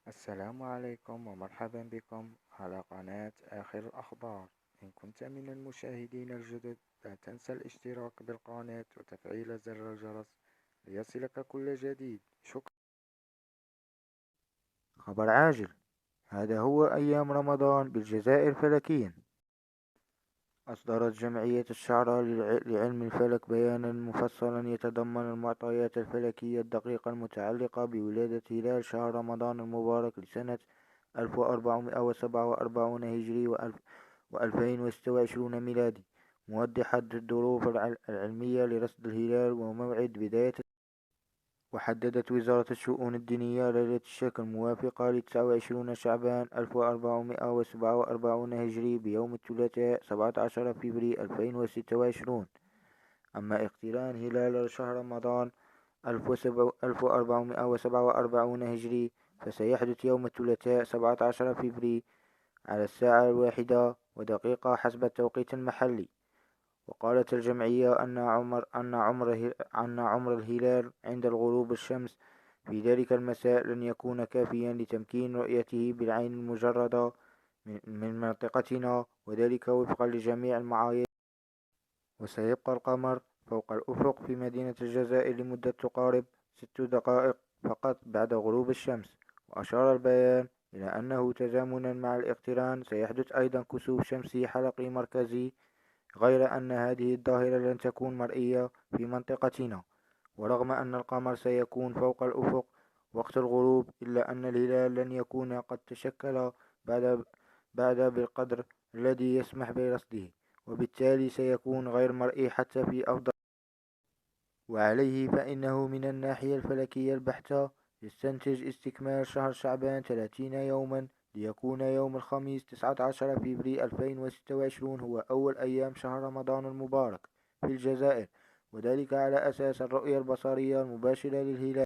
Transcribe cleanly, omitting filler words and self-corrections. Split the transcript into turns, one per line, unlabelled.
السلام عليكم ومرحبا بكم على قناة آخر الأخبار. إن كنت من المشاهدين الجدد لا تنسى الاشتراك بالقناة وتفعيل زر الجرس ليصلك كل جديد. شكرا. خبر عاجل: هذا هو أيام رمضان بالجزائر فلكيا. أصدرت جمعية الشعراء لعلم الفلك بيانا مفصلا يتضمن المعطيات الفلكية الدقيقة المتعلقة بولادة هلال شهر رمضان المبارك لسنة 1447 هجري و2026 ميلادي، موضحة الظروف العلمية لرصد الهلال وموعد بداية. وحددت وزارة الشؤون الدينية ليلة الشك الموافقة ل29 شعبان 1447 هجري بيوم الثلاثاء 17 فبراير 2026. أما اقتران هلال شهر رمضان 1447 هجري فسيحدث يوم الثلاثاء 17 فبراير على الساعة 1:01 حسب التوقيت المحلي. وقالت الجمعية أن عمر الهلال عند الغروب الشمس في ذلك المساء لن يكون كافيا لتمكين رؤيته بالعين المجردة من منطقتنا، وذلك وفقا لجميع المعايير. وسيبقى القمر فوق الأفق في مدينة الجزائر لمدة تقارب 6 دقائق فقط بعد غروب الشمس. وأشار البيان إلى أنه تزامنا مع الاقتران سيحدث أيضا كسوف شمسي حلقي مركزي، غير أن هذه الظاهرة لن تكون مرئية في منطقتنا. ورغم أن القمر سيكون فوق الأفق وقت الغروب، إلا أن الهلال لن يكون قد تشكل بعد بالقدر الذي يسمح برصده، وبالتالي سيكون غير مرئي حتى في أفضل. وعليه فإنه من الناحية الفلكية البحتة يستنتج استكمال شهر شعبان 30 يوما ليكون يوم الخميس 19 فبراير 2026 هو أول أيام شهر رمضان المبارك في الجزائر، وذلك على أساس الرؤية البصرية المباشرة للهلال.